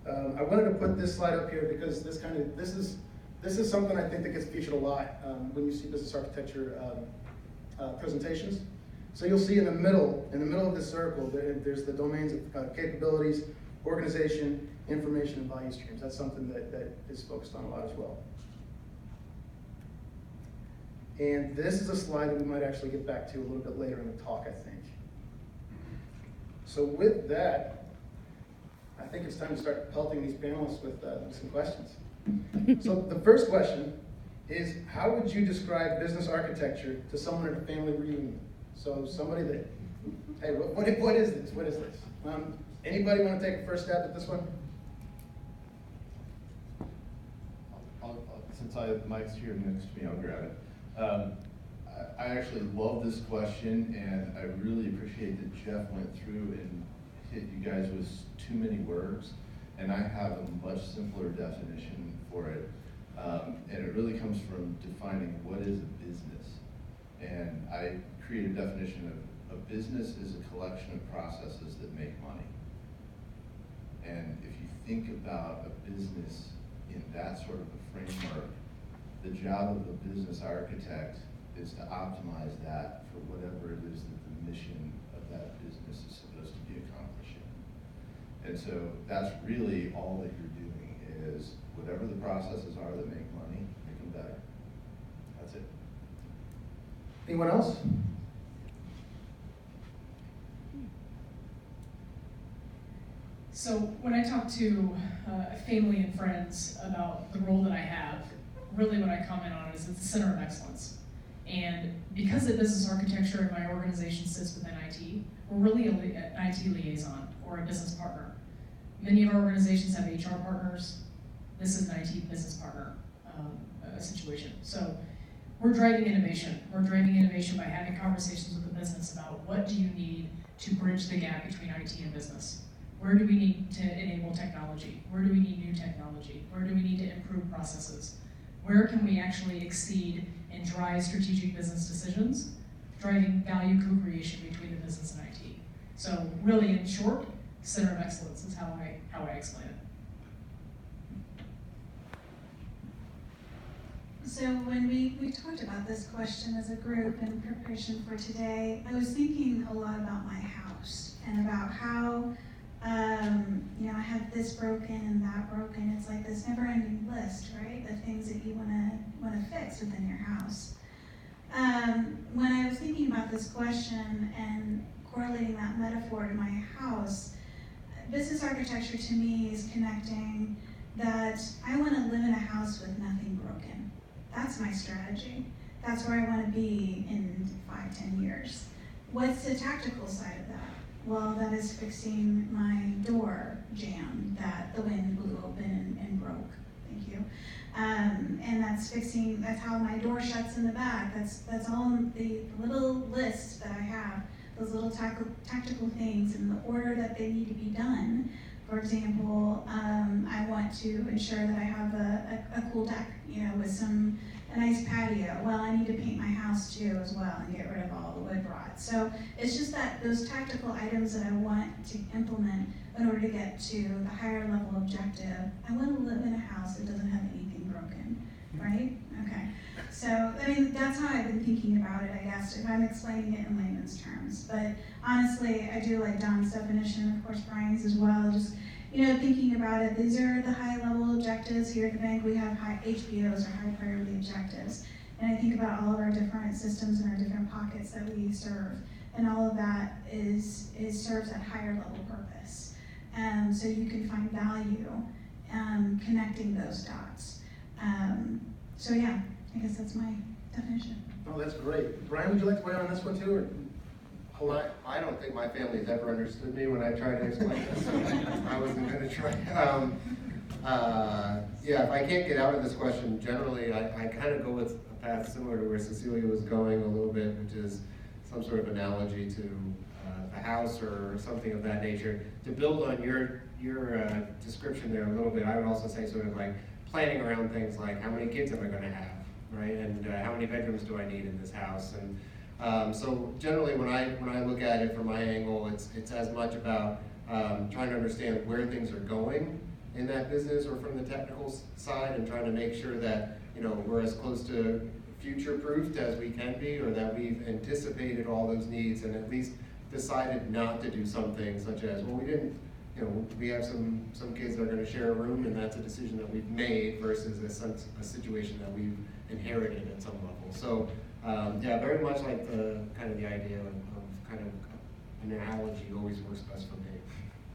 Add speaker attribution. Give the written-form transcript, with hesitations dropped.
Speaker 1: I wanted to put this slide up here because this is something I think that gets featured a lot when you see business architecture presentations. So you'll see in the middle of this circle, there's the domains of capabilities, organization, information, and value streams. That's something that is focused on a lot as well. And this is a slide that we might actually get back to a little bit later in the talk, I think. So with that, I think it's time to start pelting these panelists with some questions. So the first question is, how would you describe business architecture to someone at a family reunion? So somebody that, hey, what is this? What is this? Anybody want to take a first stab at this one?
Speaker 2: Since Mike's here next to me, I'll grab it. I actually love this question, and I really appreciate that Jeff went through and hit you guys with too many words, and I have a much simpler definition for it. And it really comes from defining what is a business. And I create a definition of a business is a collection of processes that make money. And if you think about a business in that sort of a framework, the job of a business architect is to optimize that for whatever it is that the mission of that business is supposed to be accomplishing. And so that's really all that you're doing is whatever the processes are that make money, make them better. That's it.
Speaker 1: Anyone else?
Speaker 3: So when I talk to family and friends about the role that I have, really what I comment on is it's a center of excellence. And because the business architecture in my organization sits within IT, we're really an IT liaison or a business partner. Many of our organizations have HR partners. This is an IT business partner situation. So we're driving innovation. We're driving innovation by having conversations with the business about what do you need to bridge the gap between IT and business. Where do we need to enable technology? Where do we need new technology? Where do we need to improve processes? Where can we actually exceed and drive strategic business decisions, driving value co-creation between the business and IT? So really, in short, center of excellence is how I explain it.
Speaker 4: So when we talked about this question as a group in preparation for today, I was thinking a lot about my house and about how I have this broken and that broken. It's like this never-ending list, right? The things that you want to fix within your house. When I was thinking about this question and correlating that metaphor to my house, business architecture to me is connecting that I want to live in a house with nothing broken. That's my strategy. That's where I want to be in 5-10 years. What's the tactical side of that? Well, that is fixing my door jamb that the wind blew open and broke. Thank you. And that's how my door shuts in the back. That's all the little list that I have, those little tactical things in the order that they need to be done. For example, I want to ensure that I have a cool deck, with a nice patio. Well, I need to paint my house too as well and get rid of all the wood rot. So it's just that those tactical items that I want to implement in order to get to the higher level objective. I want to live in a house that doesn't have anything broken, right? Okay. So, that's how I've been thinking about it, I guess, if I'm explaining it in layman's terms. But honestly, I do like Don's definition, of course Brian's as well, just thinking about it, these are the high-level objectives. Here at the bank, we have high HPOs, or high-priority objectives. And I think about all of our different systems and our different pockets that we serve. And all of that serves that higher-level purpose. So you can find value connecting those dots. So yeah, I guess that's my definition.
Speaker 1: Oh, that's great. Brian, would you like to weigh in on this one too? Or?
Speaker 5: Well, I don't think my family's ever understood me when I try to explain this. I wasn't going to try. If I can't get out of this question, generally I kind of go with a path similar to where Cecelia was going a little bit, which is some sort of analogy to a house or something of that nature. To build on your description there a little bit, I would also say sort of like planning around things like how many kids am I going to have, right? And how many bedrooms do I need in this house? And so generally, when I look at it from my angle, it's as much about trying to understand where things are going in that business or from the technical side, and trying to make sure that, you know, we're as close to future-proofed as we can be, or that we've anticipated all those needs and at least decided not to do something such as, well, we didn't, you know, we have some kids that are gonna share a room, and that's a decision that we've made versus a situation that we've inherited at some level. So, yeah, very much like the idea of kind of an analogy always works best for me.